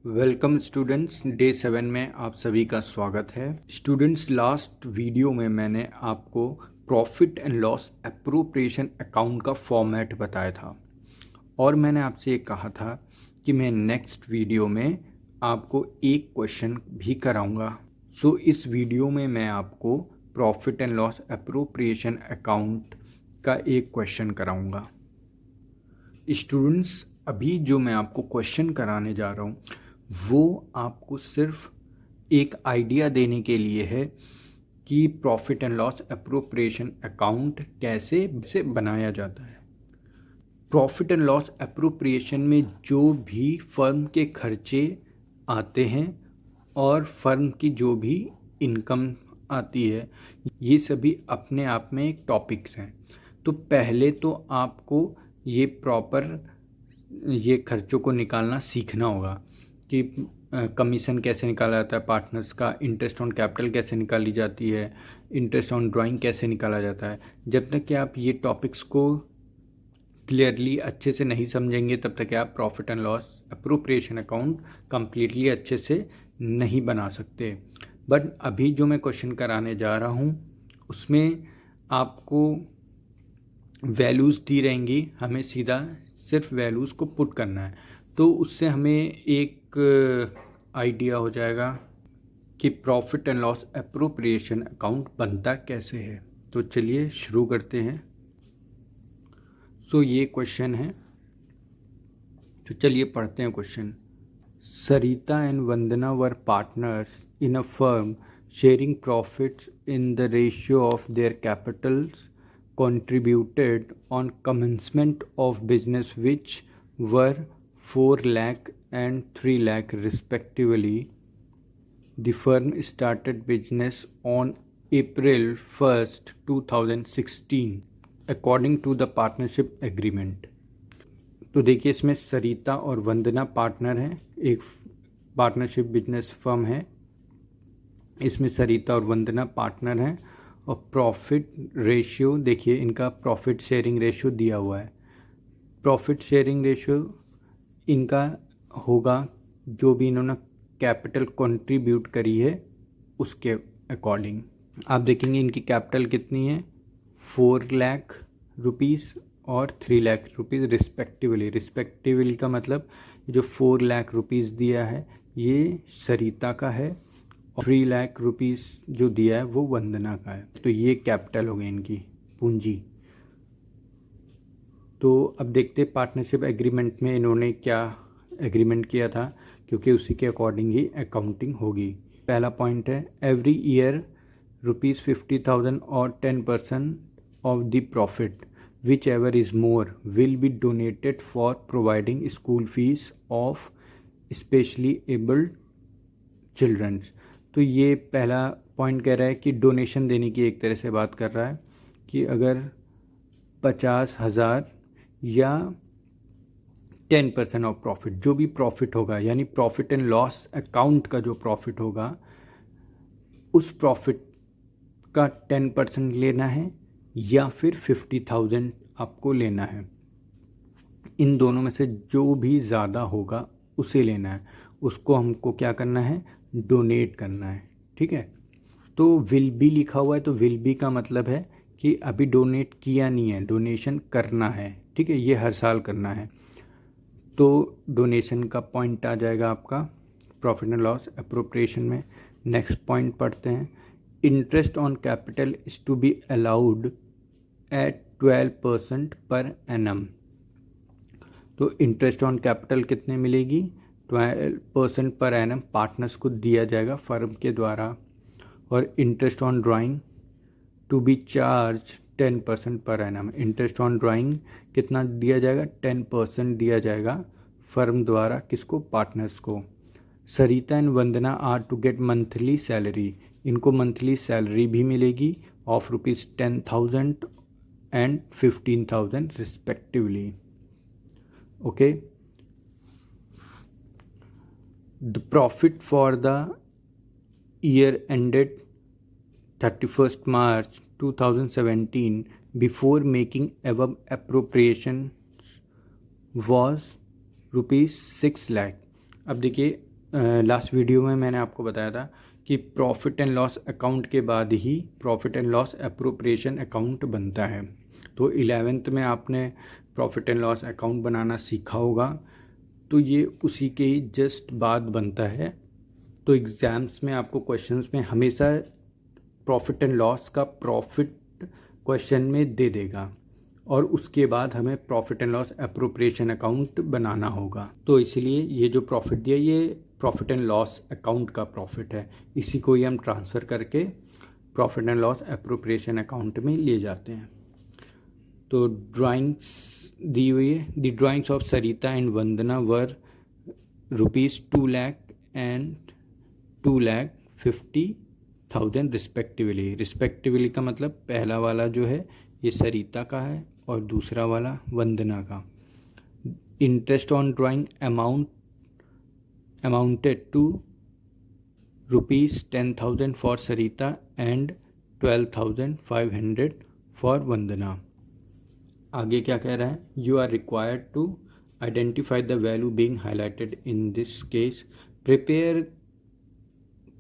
Welcome students, day 7 में आप सभी का स्वागत है। स्टूडेंट्स, लास्ट वीडियो में मैंने आपको profit and loss appropriation account का फॉर्मेट बताया था और मैंने आपसे ये कहा था कि मैं नेक्स्ट वीडियो में आपको एक क्वेश्चन भी कराऊंगा। सो इस वीडियो में मैं आपको profit and loss appropriation account का एक क्वेश्चन कराऊंगा। स्टूडेंट्स, अभी जो मैं आपको क्वेश्चन कराने जा रहा हूँ वो आपको सिर्फ एक आइडिया देने के लिए है कि profit and loss appropriation account कैसे से बनाया जाता है। प्रॉफिट एंड लॉस एप्रोप्रिएशन में जो भी फर्म के खर्चे आते हैं और फर्म की जो भी इनकम आती है, ये सभी अपने आप में एक टॉपिक्स हैं। तो पहले तो आपको ये प्रॉपर ये खर्चों को निकालना सीखना होगा कि कमीशन कैसे निकाला जाता है, पार्टनर्स का इंटरेस्ट ऑन कैपिटल कैसे निकाली जाती है, इंटरेस्ट ऑन ड्राइंग कैसे निकाला जाता है। जब तक कि आप ये टॉपिक्स को क्लियरली अच्छे से नहीं समझेंगे तब तक आप profit and loss appropriation account completely अच्छे से नहीं बना सकते। बट अभी जो मैं क्वेश्चन कराने जा रहा हूँ उसमें आपको वैल्यूज़ दी रहेंगी, हमें सीधा सिर्फ वैल्यूज़ को पुट करना है। तो उससे हमें एक आइडिया हो जाएगा कि profit and loss appropriation account बनता कैसे है। तो चलिए शुरू करते हैं। सो ये क्वेश्चन है, तो चलिए पढ़ते हैं question. Sarita and Vandana were partners in a firm sharing profits in the ratio of their Capitals contributed on commencement of business, which were 4 lakh and 3 lakh respectively. The firm started business on April 1st, 2016 according to the partnership agreement. तो देखिए इसमें सरिता और वंदना partner हैं, एक partnership business firm है, इसमें सरिता और वंदना partner हैं। और प्रॉफिट रेशियो देखिए, इनका प्रॉफिट शेयरिंग रेशियो दिया हुआ है। प्रॉफिट शेयरिंग रेशियो इनका होगा जो भी इन्होंने कैपिटल कंट्रीब्यूट करी है उसके अकॉर्डिंग। आप देखेंगे इनकी कैपिटल कितनी है, 4 लाख रुपीज़ और 3 लाख रुपीज़ रिस्पेक्टिवली का मतलब जो 4 लाख रुपीज़ दिया है ये सरिता का है और 3 लाख रुपीज़ जो दिया है वो वंदना का है। तो ये कैपिटल हो गई इनकी पूंजी। तो अब देखते पार्टनरशिप एग्रीमेंट में इन्होंने क्या एग्रीमेंट किया था, क्योंकि उसी के अकॉर्डिंग ही अकाउंटिंग होगी। पहला पॉइंट है, एवरी ईयर ₹50,000 और 10% of the profit which ever is more will be donated for providing school fees of specially abled childrens. तो ये पहला पॉइंट कह रहा है कि डोनेशन देने की एक तरह से बात कर रहा है कि अगर 50,000 या 10% ऑफ प्रॉफिट, जो भी प्रॉफिट होगा, यानी प्रॉफिट एंड लॉस अकाउंट का जो प्रॉफिट होगा उस प्रॉफिट का 10% लेना है या फिर 50,000 आपको लेना है। इन दोनों में से जो भी ज़्यादा होगा उसे लेना है, उसको हमको क्या करना है, डोनेट करना है। ठीक है, तो विल बी लिखा हुआ है, तो विल बी का मतलब है कि अभी डोनेट किया नहीं है, डोनेशन करना है। ठीक है, ये हर साल करना है। तो डोनेशन का पॉइंट आ जाएगा आपका प्रॉफिट एंड लॉस एप्रोप्रिएशन में। नेक्स्ट पॉइंट पढ़ते हैं, interest on capital is to be allowed at 12% per annum. तो इंटरेस्ट ऑन कैपिटल कितने मिलेगी, 12% पर एनम पार्टनर्स को दिया जाएगा फर्म के द्वारा। और interest on drawing to be charge 10% per annum. Interest on drawing कितना दिया जाएगा, 10% दिया जाएगा फर्म द्वारा, किसको, पार्टनर्स को। Sarita and Vandana are to get monthly salary, इनको मंथली सैलरी भी मिलेगी of ₹10,000 and 15,000 respectively. Okay, the profit for the year ended 31st March 2017 before making above appropriations was ₹6 lakh। अब देखिए लास्ट वीडियो में मैंने आपको बताया था कि प्रॉफिट एंड लॉस अकाउंट के बाद ही profit and loss appropriation account बनता है। तो 11th में आपने प्रॉफिट एंड लॉस अकाउंट बनाना सीखा होगा, तो ये उसी के ही जस्ट बाद बनता है। तो एग्ज़ाम्स में आपको क्वेश्चंस में हमेशा प्रॉफिट एंड लॉस का प्रॉफिट क्वेश्चन में दे देगा और उसके बाद हमें profit and loss appropriation account बनाना होगा। तो इसलिए ये जो प्रॉफिट दिया ये प्रॉफिट एंड लॉस अकाउंट का प्रॉफिट है, इसी को ही हम ट्रांसफ़र करके profit and loss appropriation account में ले जाते हैं। तो ड्राइंग्स दी हुई है। The drawings of Sarita and Vandana were ₹2 lakh and 2,50,000 respectively. Respectively का मतलब पहला वाला जो है ये सरिता का है और दूसरा वाला वंदना का। Interest on drawing amounted to ₹10,000 for Sarita and 12,500 for Vandana. आगे क्या कह रहा है? You are required to identify the value being highlighted in this case, prepare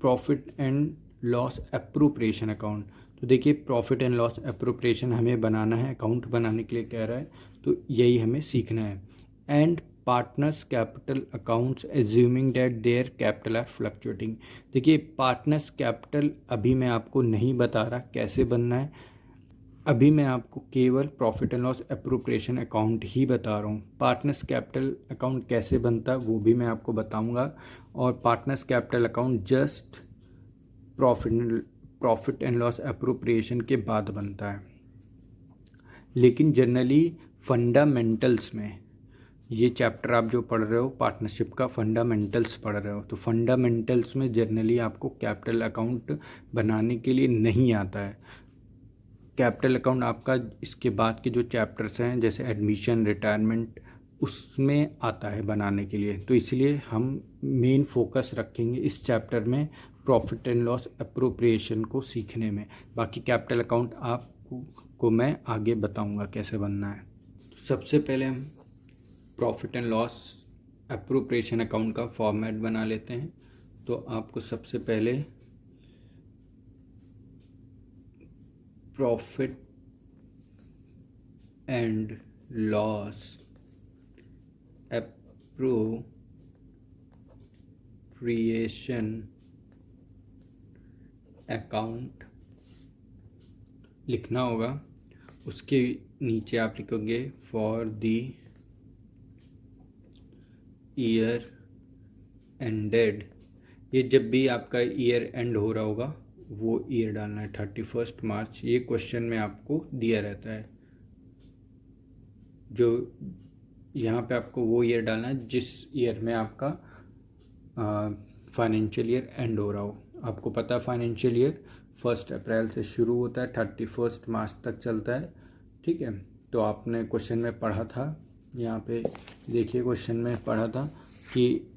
profit and loss appropriation account. तो देखिए प्रॉफिट एंड लॉस एप्रोप्रिएशन हमें बनाना है, अकाउंट बनाने के लिए कह रहा है, तो यही हमें सीखना है। And partners capital accounts assuming that their capital R fluctuating. देखिए पार्टनर्स कैपिटल अभी मैं आपको नहीं बता रहा कैसे बनना है, अभी मैं आपको केवल profit and loss appropriation account ही बता रहा हूँ। पार्टनर्स कैपिटल अकाउंट कैसे बनता है वो भी मैं आपको बताऊँगा, और partners capital account just profit and loss appropriation के बाद बनता है। लेकिन जनरली फंडामेंटल्स में ये चैप्टर आप जो पढ़ रहे हो पार्टनरशिप का फंडामेंटल्स पढ़ रहे हो, तो फंडामेंटल्स में जनरली आपको कैपिटल अकाउंट बनाने के लिए नहीं आता है। कैपिटल अकाउंट आपका इसके बाद के जो चैप्टर्स हैं जैसे एडमिशन, रिटायरमेंट, उसमें आता है बनाने के लिए। तो इसलिए हम मेन फोकस रखेंगे इस चैप्टर में प्रॉफिट एंड लॉस एप्रोप्रिएशन को सीखने में। बाकी कैपिटल अकाउंट आपको मैं आगे बताऊंगा कैसे बनना है। तो सबसे पहले हम profit and loss appropriation account का फॉर्मेट बना लेते हैं। तो आपको सबसे पहले profit and loss appropriation account लिखना होगा। उसके नीचे आप लिखोगे फॉर द ईयर एंडेड। ये जब भी आपका ईयर एंड हो रहा होगा वो ईयर डालना है, 31 मार्च। ये क्वेश्चन में आपको दिया रहता है, जो यहाँ पे आपको वो ईयर डालना है जिस ईयर में आपका फाइनेंशियल ईयर एंड हो रहा हो। आपको पता है फाइनेंशियल ईयर 1 अप्रैल से शुरू होता है, 31 मार्च तक चलता है, ठीक है। तो आपने क्वेश्चन में पढ़ा था, यहाँ पे देखिए क्वेश्चन में पढ़ा था कि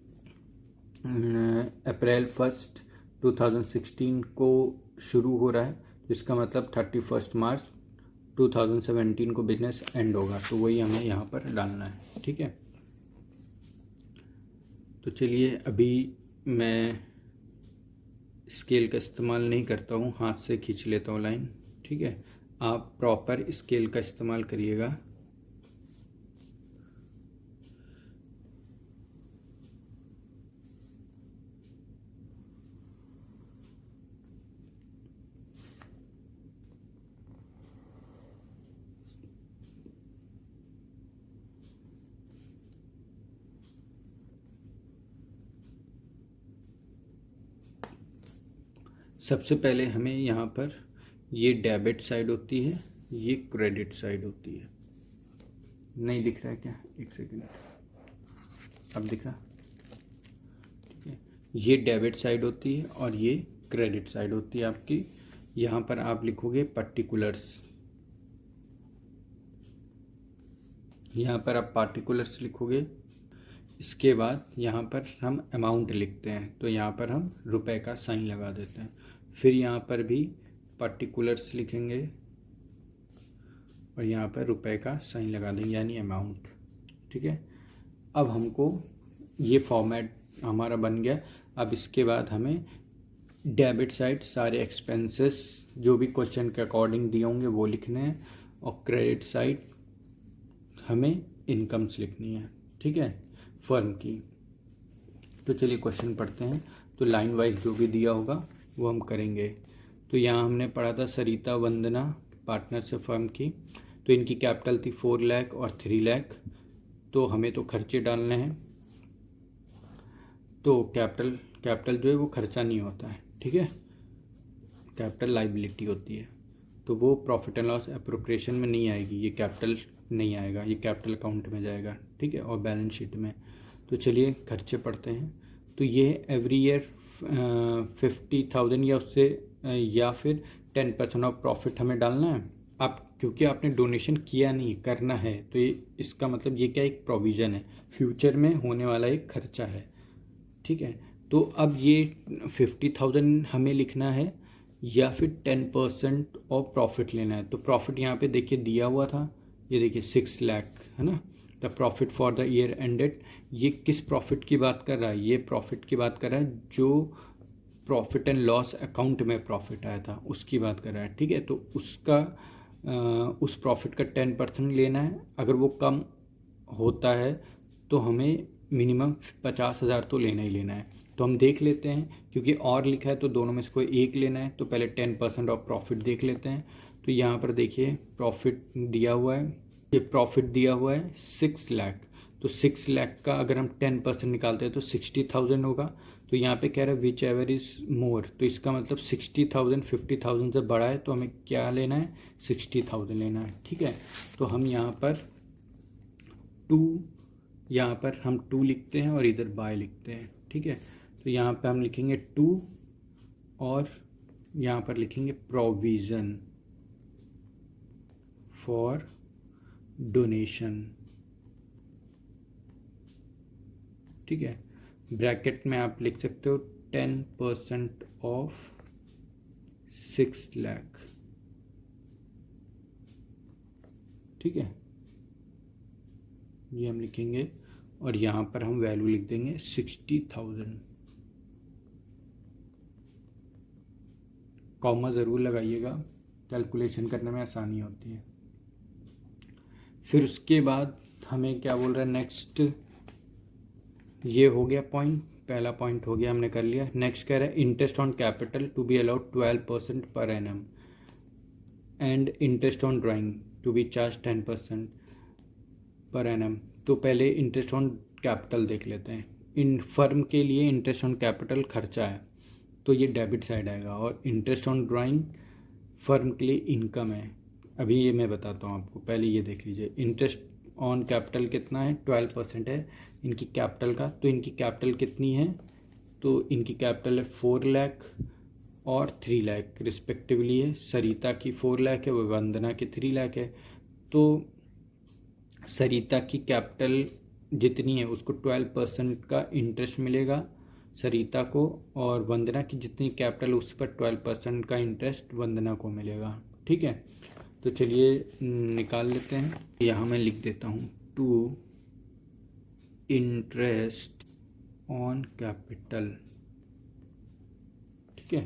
अप्रैल 1 2016 को शुरू हो रहा है, तो इसका मतलब 31 मार्च 2017 को बिजनेस एंड होगा। तो वही हमें यहाँ पर डालना है, ठीक है। तो चलिए अभी मैं स्केल का इस्तेमाल नहीं करता हूँ, हाथ से खींच लेता हूँ लाइन, ठीक है। आप प्रॉपर स्केल का इस्तेमाल करिएगा। सबसे पहले हमें यहाँ पर ये डेबिट साइड होती है, ये क्रेडिट साइड होती है। नहीं दिख रहा है क्या? एक सेकंड, अब दिख रहा, ठीक है। ये डेबिट साइड होती है और ये क्रेडिट साइड होती है आपकी। यहाँ पर आप लिखोगे पर्टिकुलर्स, यहाँ पर आप पार्टिकुलर्स लिखोगे। इसके बाद यहाँ पर हम अमाउंट लिखते हैं, तो यहाँ पर हम रुपए का साइन लगा देते हैं। फिर यहाँ पर भी पर्टिकुलर्स लिखेंगे और यहाँ पर रुपए का साइन लगा देंगे, यानी अमाउंट, ठीक है। अब हमको ये फॉर्मेट हमारा बन गया। अब इसके बाद हमें डेबिट साइड सारे एक्सपेंसेस जो भी क्वेश्चन के अकॉर्डिंग दिए होंगे वो लिखने हैं, और क्रेडिट साइड हमें इनकम्स लिखनी है, ठीक है, फर्म की। तो चलिए क्वेश्चन पढ़ते हैं। तो लाइन वाइज जो भी दिया होगा वो हम करेंगे। तो यहाँ हमने पढ़ा था सरिता वंदना पार्टनरशिप फर्म की, तो इनकी कैपिटल थी 4 लाख और 3 लाख। तो हमें तो खर्चे डालने हैं, तो कैपिटल जो है वो खर्चा नहीं होता है, ठीक है, कैपिटल लाइबिलिटी होती है, तो वो प्रॉफिट एंड लॉस एप्रोप्रिएशन में नहीं आएगी, ये कैपिटल नहीं आएगा, ये कैपिटल अकाउंट में जाएगा, ठीक है, और बैलेंस शीट में। तो चलिए खर्चे पढ़ते हैं। तो ये एवरी ईयर 50,000 या उससे या फिर 10% ऑफ प्रॉफिट हमें डालना है। आप क्योंकि आपने डोनेशन किया नहीं, करना है, तो ये इसका मतलब ये क्या, एक प्रोविज़न है, फ्यूचर में होने वाला एक खर्चा है, ठीक है। तो अब ये 50,000 हमें लिखना है या फिर 10% ऑफ प्रॉफिट लेना है। तो प्रॉफिट यहाँ पे देखिए दिया हुआ था, ये देखिए 6 लाख है ना, the profit for the year ended. ये किस प्रॉफिट की बात कर रहा है, ये प्रॉफिट की बात कर रहा है जो प्रॉफिट एंड लॉस अकाउंट में प्रॉफिट आया था उसकी बात कर रहा है, ठीक है। तो उसका उस प्रॉफिट का 10% लेना है। अगर वो कम होता है तो हमें मिनिमम 50,000 तो लेना ही लेना है। तो हम देख लेते हैं, क्योंकि और लिखा है तो दोनों में से कोई एक लेना है, तो पहले 10% ऑफ प्रॉफिट देख लेते हैं। तो यहाँ पर देखिए प्रॉफिट दिया हुआ है, ये प्रॉफिट दिया हुआ है 6 लाख। तो 6 लाख का अगर हम 10% निकालते हैं तो 60,000 होगा। तो यहाँ पे कह रहा है विच एवर इज़ मोर, तो इसका मतलब 60,000 50,000 से बड़ा है, तो हमें क्या लेना है, 60,000 लेना है, ठीक है। तो हम यहाँ पर 2 लिखते हैं और इधर बाय लिखते हैं, ठीक है। तो यहाँ पे हम लिखेंगे 2 और यहाँ पर लिखेंगे प्रोविज़न फॉर डोनेशन, ठीक है। ब्रैकेट में आप लिख सकते हो 10% ऑफ 6 लाख, ठीक है, ये हम लिखेंगे और यहाँ पर हम वैल्यू लिख देंगे 60,000। कॉमा ज़रूर लगाइएगा, कैलकुलेशन करने में आसानी होती है। फिर उसके बाद हमें क्या बोल रहा है नेक्स्ट, ये हो गया पॉइंट, पहला पॉइंट हो गया, हमने कर लिया। नेक्स्ट कह रहा है interest on capital to be allowed 12% per annum and interest on drawing to be charge 10% per annum. तो पहले इंटरेस्ट ऑन कैपिटल देख लेते हैं। इन फर्म के लिए इंटरेस्ट ऑन कैपिटल खर्चा है, तो ये डेबिट साइड आएगा, और इंटरेस्ट ऑन ड्राइंग फर्म के लिए इनकम है। अभी ये मैं बताता हूँ आपको, पहले ये देख लीजिए। इंटरेस्ट ऑन कैपिटल कितना है, 12% है इनकी कैपिटल का। तो इनकी कैपिटल कितनी है, तो इनकी कैपिटल है 4 लाख और 3 लाख रिस्पेक्टिवली है। सरिता की 4 लाख है, वंदना की 3 लाख है। तो सरिता की कैपिटल जितनी है उसको 12% का इंटरेस्ट मिलेगा सरिता को, और वंदना की जितनी कैपिटल उस पर 12% का इंटरेस्ट वंदना को मिलेगा, ठीक है। तो चलिए निकाल लेते हैं। यहाँ मैं लिख देता हूँ 2 इंटरेस्ट ऑन कैपिटल, ठीक है।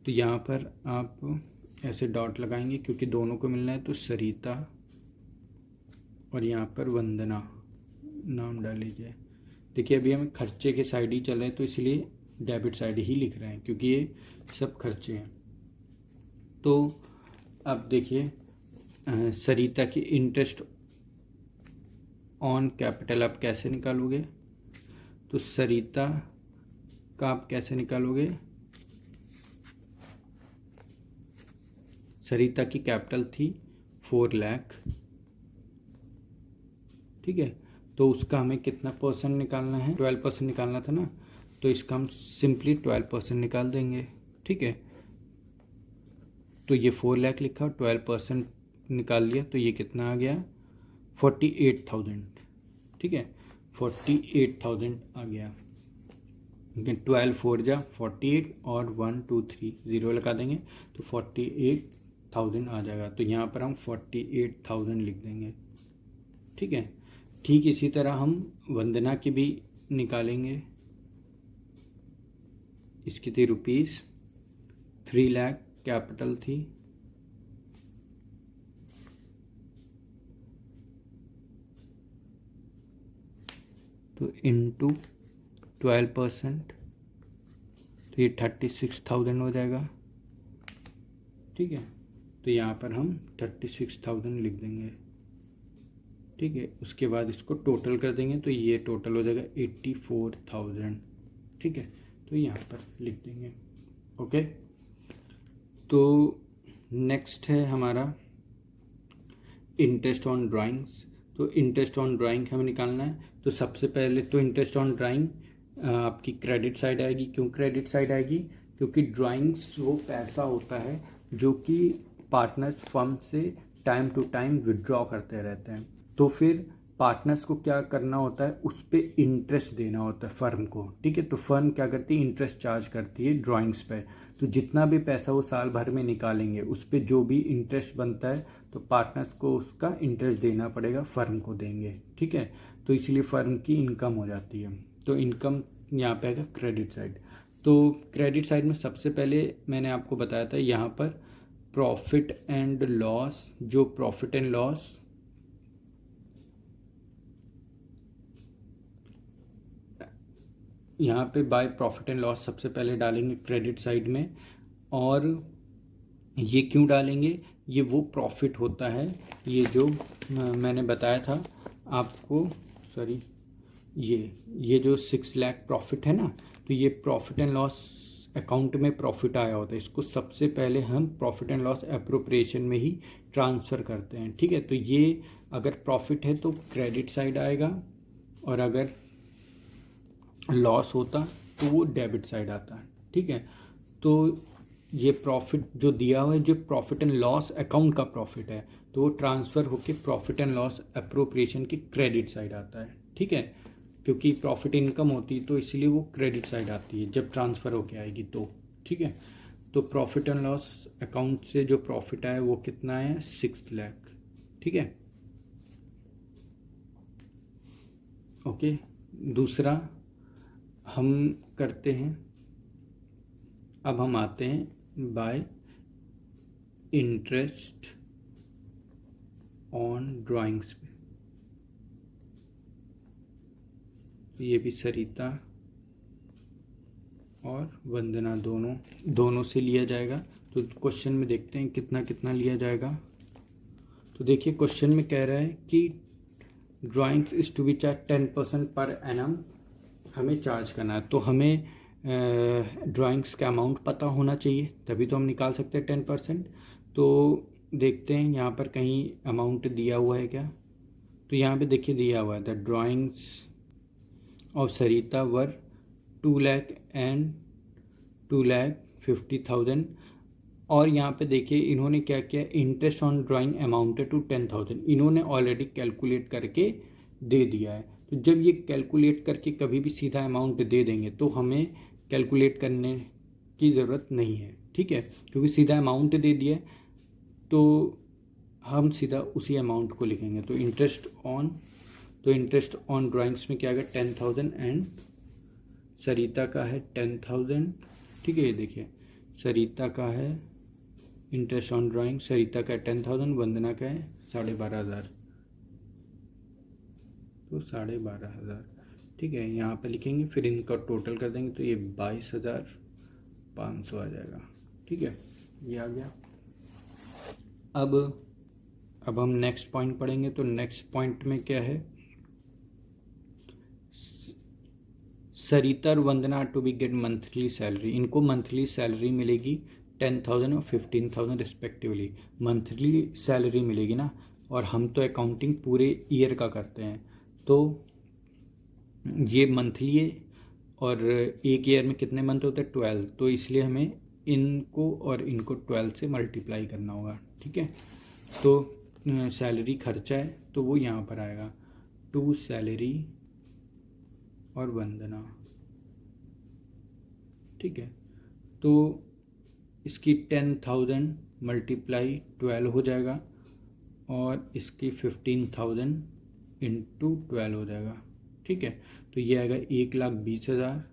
तो यहाँ पर आप ऐसे डॉट लगाएंगे क्योंकि दोनों को मिलना है, तो सरिता और यहाँ पर वंदना नाम डाल लीजिए। देखिए अभी हम खर्चे के साइड ही चल रहे हैं, तो इसलिए डेबिट साइड ही लिख रहे हैं क्योंकि ये सब खर्चे हैं। तो अब देखिए सरिता की इंटरेस्ट ऑन कैपिटल आप कैसे निकालोगे, तो सरिता का आप कैसे निकालोगे, सरिता की कैपिटल थी 4 लाख, ठीक है। तो उसका हमें कितना परसेंट निकालना है, 12% निकालना था ना, तो इसका हम सिंपली 12% निकाल देंगे, ठीक है। तो ये 4 लाख लिखा और 12% निकाल लिया, तो ये कितना आ गया 48,000, ठीक है, 48,000 आ गया। 12 4 जा 48 और 1 2 3 0 लगा देंगे तो 48,000 आ जाएगा। तो यहाँ पर हम 48,000 लिख देंगे, ठीक है। ठीक इसी तरह हम वंदना की भी निकालेंगे, इसकी थी रुपीज़ 3 लाख, कैपिटल थी तो इंटू 12%, तो ये 36,000 हो जाएगा। ठीक है, तो यहाँ पर हम 36,000 लिख देंगे। ठीक है, उसके बाद इसको टोटल कर देंगे तो ये टोटल हो जाएगा 84,000। ठीक है, तो यहाँ पर लिख देंगे। ओके, तो नेक्स्ट है हमारा इंटरेस्ट ऑन ड्राइंग्स। तो इंटरेस्ट ऑन ड्राइंग हमें निकालना है। तो सबसे पहले तो इंटरेस्ट ऑन ड्राइंग आपकी क्रेडिट साइड आएगी। क्यों क्रेडिट साइड आएगी? क्योंकि ड्राइंग्स वो पैसा होता है जो कि पार्टनर्स फर्म से टाइम टू टाइम विड्रॉ करते रहते हैं। तो फिर पार्टनर्स को क्या करना होता है, उस पर इंटरेस्ट देना होता है फर्म को। ठीक है, तो फर्म क्या करती है, इंटरेस्ट चार्ज करती है ड्राइंग्स पे। तो जितना भी पैसा वो साल भर में निकालेंगे उस पर जो भी इंटरेस्ट बनता है तो पार्टनर्स को उसका इंटरेस्ट देना पड़ेगा, फर्म को देंगे। ठीक है, तो इसलिए फर्म की इनकम हो जाती है। तो इनकम यहाँ पे आएगा क्रेडिट साइड। तो क्रेडिट साइड में सबसे पहले मैंने आपको बताया था यहाँ पर प्रॉफिट एंड लॉस। जो प्रॉफिट एंड लॉस यहाँ पे बाय प्रॉफिट एंड लॉस सबसे पहले डालेंगे क्रेडिट साइड में। और ये क्यों डालेंगे, ये वो प्रॉफिट होता है, ये जो मैंने बताया था आपको, सॉरी, ये जो 6 लाख प्रॉफिट है ना, तो ये प्रॉफिट एंड लॉस अकाउंट में प्रॉफिट आया होता है। इसको सबसे पहले हम प्रॉफिट एंड लॉस एप्रोप्रिएशन में ही ट्रांसफ़र करते हैं। ठीक है, तो ये अगर प्रॉफिट है तो क्रेडिट साइड आएगा, और अगर लॉस होता तो वो डेबिट साइड आता है। ठीक है, तो ये प्रॉफिट जो दिया हुआ है, जो प्रॉफिट एंड लॉस अकाउंट का प्रॉफिट है, तो वो ट्रांसफ़र होके प्रॉफिट एंड लॉस एप्रोप्रिएशन की क्रेडिट साइड आता है। ठीक है, क्योंकि प्रॉफिट इनकम होती है तो इसलिए वो क्रेडिट साइड आती है जब ट्रांसफ़र होके आएगी तो। ठीक है, तो प्रॉफिट एंड लॉस अकाउंट से जो प्रॉफिट आया वो कितना है, 6 लाख। ठीक है, ओके। दूसरा हम करते हैं, अब हम आते हैं बाय इंटरेस्ट ऑन ड्राइंग्स पे। ये भी सरिता और वंदना दोनों से लिया जाएगा। तो क्वेश्चन में देखते हैं कितना कितना लिया जाएगा। तो देखिए क्वेश्चन में कह रहा है कि drawings is to be charge 10% per annum हमें चार्ज करना है। तो हमें ड्राइंग्स का अमाउंट पता होना चाहिए, तभी तो हम निकाल सकते हैं 10%। तो देखते हैं यहाँ पर कहीं अमाउंट दिया हुआ है क्या। तो यहाँ पे देखिए दिया हुआ है, the drawings of Sarita were 2 lakh and 2,50,000। और यहाँ पे देखिए इन्होंने क्या किया, interest on drawing amounted to 10,000, इन्होंने ऑलरेडी कैलकुलेट करके दे दिया है। तो जब ये कैलकुलेट करके कभी भी सीधा अमाउंट दे देंगे तो हमें कैलकुलेट करने की ज़रूरत नहीं है। ठीक है, क्योंकि सीधा अमाउंट दे दिया है तो हम सीधा उसी अमाउंट को लिखेंगे। तो इंटरेस्ट ऑन ड्राइंग्स में क्या आएगा, 10,000 एंड सरिता का है 10,000। ठीक है, ये देखिए सरिता का है इंटरेस्ट ऑन ड्राइंग, सरिता का 10,000, वंदना का है 12,500। तो 12,500। ठीक है, यहाँ पे लिखेंगे, फिर इनका टोटल कर देंगे तो ये 22,500 आ जाएगा। ठीक है, ये आ गया। अब हम नेक्स्ट पॉइंट पढ़ेंगे। तो नेक्स्ट पॉइंट में क्या है, सरिता और Vandana to be get monthly salary. इनको मंथली सैलरी मिलेगी 10,000 और 15,000 रिस्पेक्टिवली। मंथली सैलरी मिलेगी ना, और हम तो अकाउंटिंग पूरे ईयर का करते हैं, तो ये मंथली है और एक ईयर में कितने मंथ होते हैं, 12। तो इसलिए हमें इनको और इनको 12 से मल्टीप्लाई करना होगा। ठीक है, तो सैलरी खर्चा है तो वो यहाँ पर आएगा, टू सैलरी और वंदना। ठीक है, तो इसकी 10,000 मल्टीप्लाई 12 हो जाएगा और इसकी 15,000 इंटू 12 हो जाएगा। ठीक है, तो ये आएगा 1,20,000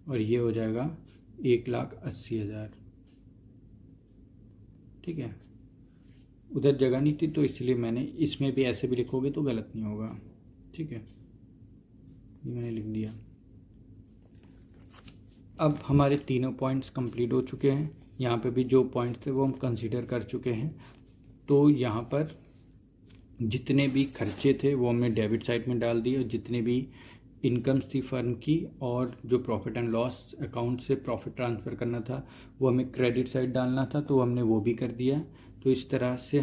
और ये हो जाएगा 1,80,000। ठीक है, उधर जगह नहीं थी तो इसलिए मैंने, इसमें भी ऐसे भी लिखोगे तो गलत नहीं होगा। ठीक है, ये मैंने लिख दिया। अब हमारे तीनों पॉइंट्स कंप्लीट हो चुके हैं। यहाँ पे भी जो पॉइंट्स थे वो हम कंसीडर कर चुके हैं। तो यहाँ पर जितने भी खर्चे थे वो हमने डेबिट साइड में डाल दिए, और जितने भी इनकम्स थी फर्म की और जो प्रॉफिट एंड लॉस अकाउंट से प्रॉफिट ट्रांसफ़र करना था वो हमें क्रेडिट साइड डालना था, तो हमने वो भी कर दिया। तो इस तरह से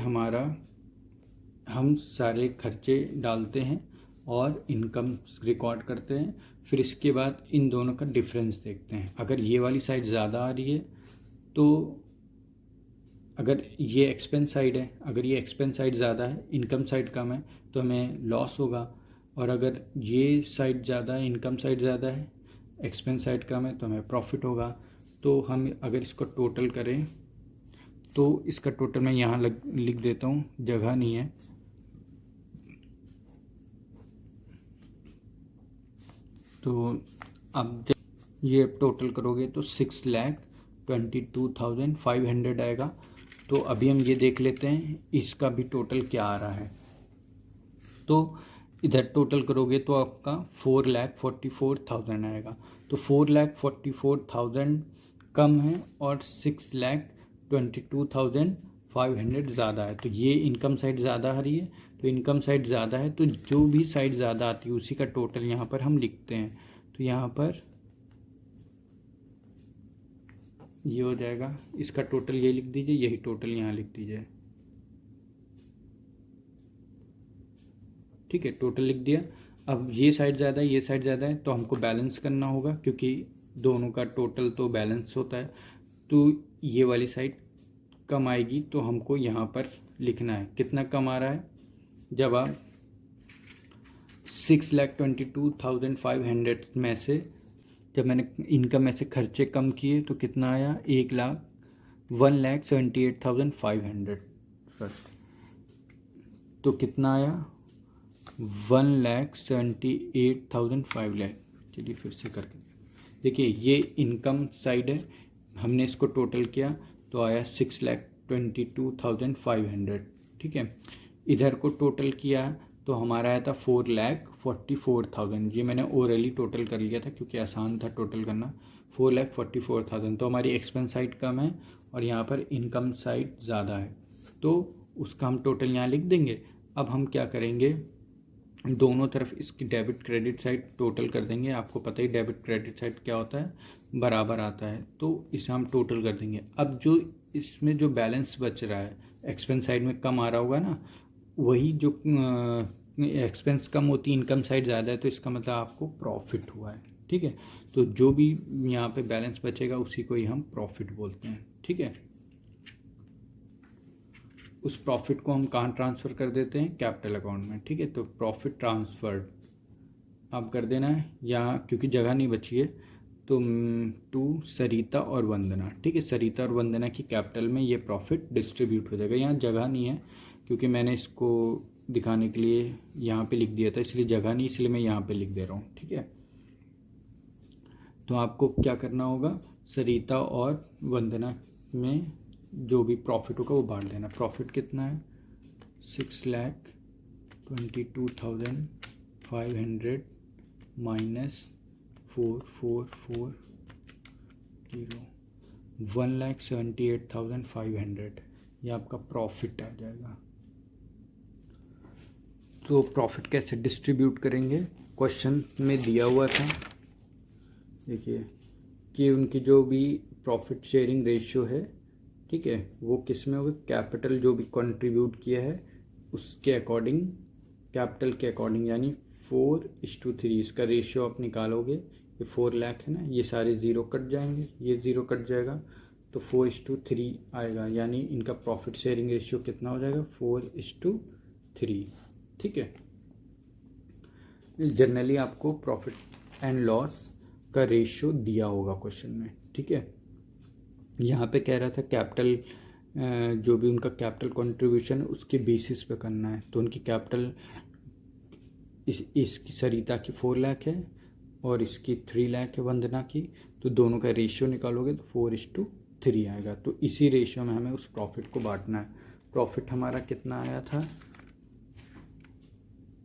हम सारे खर्चे डालते हैं और इनकम रिकॉर्ड करते हैं। फिर इसके बाद इन दोनों का डिफरेंस देखते हैं। अगर ये वाली साइड ज़्यादा आ रही है तो, अगर ये एक्सपेंस साइड है, अगर ये एक्सपेंस साइड ज़्यादा है, इनकम साइड कम है, तो हमें लॉस होगा। और अगर ये साइड ज़्यादा है, इनकम साइड ज़्यादा है, एक्सपेंस साइड कम है, तो हमें प्रॉफिट होगा। तो हम अगर इसको टोटल करें तो इसका टोटल मैं यहाँ लिख देता हूँ, जगह नहीं है। तो अब जब ये टोटल करोगे तो 6,22,500 आएगा। तो अभी हम ये देख लेते हैं इसका भी टोटल क्या आ रहा है। तो इधर टोटल करोगे तो आपका 4,44,000 आएगा। तो 4,44,000 कम है और 6,22,500 ज़्यादा है। तो ये इनकम साइड ज़्यादा आ रही है, तो इनकम साइड ज़्यादा है तो जो भी साइड ज़्यादा आती है उसी का टोटल यहाँ पर हम लिखते हैं। तो यहाँ पर ये हो जाएगा, इसका टोटल ये लिख दीजिए, यही टोटल यहाँ लिख दीजिए। ठीक है, टोटल लिख दिया। अब ये साइड ज़्यादा है, ये साइड ज़्यादा है, तो हमको बैलेंस करना होगा क्योंकि दोनों का टोटल तो बैलेंस होता है। तो ये वाली साइड कम आएगी, तो हमको यहाँ पर लिखना है कितना कम आ रहा है। जब आप 6,22,500 में से, जब मैंने इनकम में से खर्चे कम किए तो कितना आया, 1,78,500। तो कितना आया, 1,78,500। चलिए फिर से करके देखिए, ये इनकम साइड है, हमने इसको टोटल किया तो आया 6,22,500। ठीक है, इधर को टोटल किया तो हमारा आया था 4,44,000। ये मैंने ओरली टोटल कर लिया था क्योंकि आसान था टोटल करना। 4,44,000। तो हमारी एक्सपेंस साइड कम है और यहाँ पर इनकम साइड ज़्यादा है, तो उसका हम टोटल यहाँ लिख देंगे। अब हम क्या करेंगे, दोनों तरफ इसकी डेबिट क्रेडिट साइड टोटल कर देंगे। आपको पता ही डेबिट क्रेडिट साइड क्या होता है, बराबर आता है, तो इसे हम टोटल कर देंगे। अब जो इसमें जो बैलेंस बच रहा है, एक्सपेंस साइड में कम आ रहा होगा ना, वही जो एक्सपेंस कम होती है, इनकम साइड ज़्यादा है, तो इसका मतलब आपको प्रॉफिट हुआ है। ठीक है, तो जो भी यहाँ पे बैलेंस बचेगा उसी को ही हम प्रॉफिट बोलते हैं। ठीक है, उस प्रॉफिट को हम कहाँ ट्रांसफ़र कर देते हैं, कैपिटल अकाउंट में। ठीक है, तो प्रॉफिट ट्रांसफर्ड आप कर देना है यहाँ, क्योंकि जगह नहीं बची है, तो टू सरिता और वंदना। ठीक है, सरिता और वंदना की कैपिटल में ये प्रॉफिट डिस्ट्रीब्यूट हो जाएगा। यहाँ जगह नहीं है क्योंकि मैंने इसको दिखाने के लिए यहाँ पे लिख दिया था, इसलिए जगह नहीं, इसलिए मैं यहाँ पे लिख दे रहा हूँ। ठीक है, तो आपको क्या करना होगा, सरिता और वंदना में जो भी प्रॉफिट होगा वो बांट देना। प्रॉफिट कितना है, 6,22,500 माइनस 4,440, 1,78,500, ये आपका प्रॉफिट आ जाएगा। तो प्रॉफिट कैसे डिस्ट्रीब्यूट करेंगे, क्वेश्चन में दिया हुआ था, देखिए कि उनकी जो भी प्रॉफिट शेयरिंग रेशियो है, ठीक है, वो किस में होगा, कैपिटल जो भी कंट्रीब्यूट किया है उसके अकॉर्डिंग, कैपिटल के अकॉर्डिंग, यानी 4:3 इसका रेशियो आप निकालोगे। ये 4 लाख है ना, ये सारे ज़ीरो कट जाएंगे, ये ज़ीरो कट जाएगा, तो 4:3 आएगा, यानी इनका प्रॉफिट शेयरिंग रेशियो कितना हो जाएगा, 4:3। ठीक है, जनरली आपको प्रॉफिट एंड लॉस का रेशियो दिया होगा क्वेश्चन में। ठीक है, यहाँ पे कह रहा था कैपिटल, जो भी उनका कैपिटल कंट्रीब्यूशन उसके बेसिस पे करना है। तो उनकी कैपिटल इस सरिता की 4 लाख है और इसकी 3 लाख है वंदना की, तो दोनों का रेशियो निकालोगे तो 4:3 आएगा। तो इसी रेशियो में हमें उस प्रॉफिट को बांटना है। प्रॉफिट हमारा कितना आया था,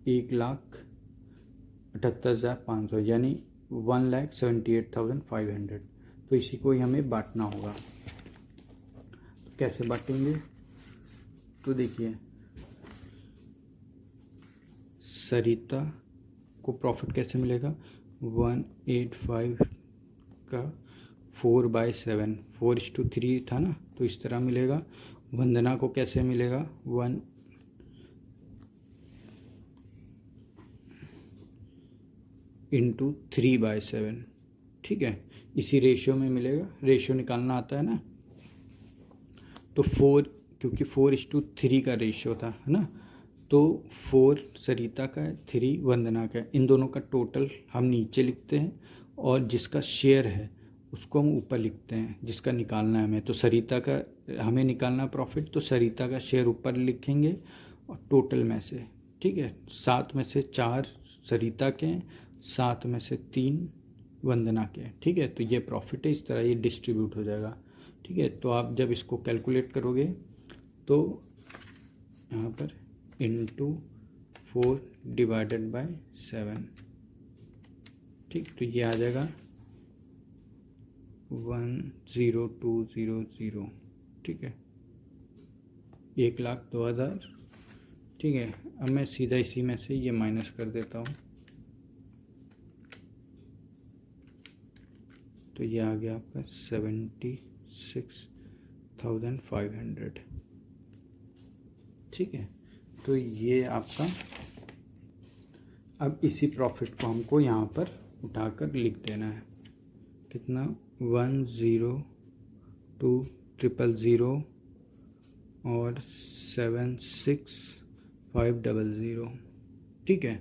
1,78,500 यानी 1,78,500। तो इसी को ही हमें बांटना होगा। तो कैसे बांटेंगे, तो देखिए सरिता को प्रॉफिट कैसे मिलेगा, 185 का 4/7, 4:3 था ना, तो इस तरह मिलेगा। वंदना को कैसे मिलेगा, 1 × 3/7, ठीक है, इसी रेशियो में मिलेगा। रेशियो निकालना आता है ना, तो 4, क्योंकि 4:3 का रेशियो था, है ना, तो 4 सरिता का है, 3 वंदना का है। इन दोनों का टोटल हम नीचे लिखते हैं और जिसका शेयर है उसको हम ऊपर लिखते हैं, जिसका निकालना है हमें। तो सरिता का हमें निकालना प्रॉफिट, तो सरिता का शेयर ऊपर लिखेंगे और टोटल में से, ठीक है, 7 में से 4 सरिता के हैं, 7 में से 3 वंदना के हैं, ठीक है। तो ये प्रॉफिट है, इस तरह ये डिस्ट्रीब्यूट हो जाएगा, ठीक है। तो आप जब इसको कैलकुलेट करोगे तो यहाँ पर × 4/7, ठीक, तो ये आ जाएगा 10200, ठीक है, 1,02,000, ठीक है। अब मैं सीधा इसी में से ये माइनस कर देता हूँ, तो ये आ गया आपका 76,500, ठीक है। तो ये आपका, अब इसी प्रॉफिट को हमको यहाँ पर उठाकर लिख देना है, कितना, 102,000 और 76,500, ठीक है।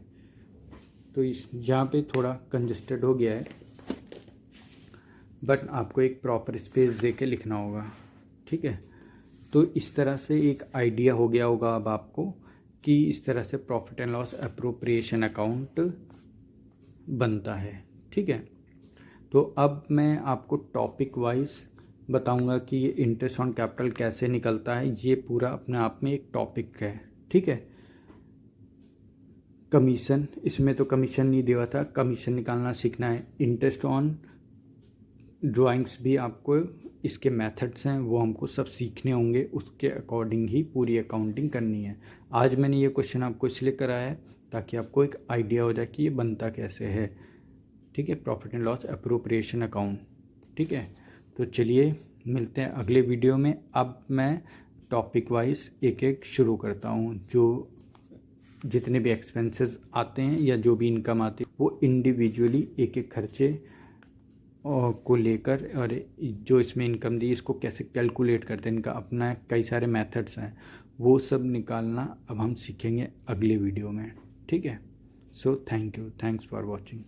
तो इस यहाँ पे थोड़ा कंजस्टेड हो गया है, बट आपको एक प्रॉपर स्पेस दे के लिखना होगा, ठीक है। तो इस तरह से एक आइडिया हो गया होगा अब आपको कि इस तरह से profit and loss appropriation account बनता है, ठीक है। तो अब मैं आपको टॉपिक वाइज बताऊंगा कि ये इंटरेस्ट ऑन कैपिटल कैसे निकलता है। ये पूरा अपने आप में एक टॉपिक है, ठीक है। कमीशन, इसमें तो कमीशन नहीं दिया था, कमीशन निकालना सीखना है। इंटरेस्ट ऑन ड्राइंग्स भी आपको, इसके मेथड्स हैं वो हमको सब सीखने होंगे, उसके अकॉर्डिंग ही पूरी अकाउंटिंग करनी है। आज मैंने ये क्वेश्चन आपको इसलिए कराया है ताकि आपको एक आइडिया हो जाए कि ये बनता कैसे है, ठीक है, profit and loss appropriation account, ठीक है। तो चलिए मिलते हैं अगले वीडियो में। अब मैं टॉपिक वाइज एक एक शुरू करता हूँ। जो जितने भी एक्सपेंसेस आते हैं या जो भी इनकम आती है वो इंडिविजुअली एक एक खर्चे को लेकर, और जो इसमें इनकम दी इसको कैसे कैलकुलेट करते हैं, इनका अपना कई सारे मेथड्स हैं, वो सब निकालना अब हम सीखेंगे अगले वीडियो में, ठीक है। So thank you, thanks for watching.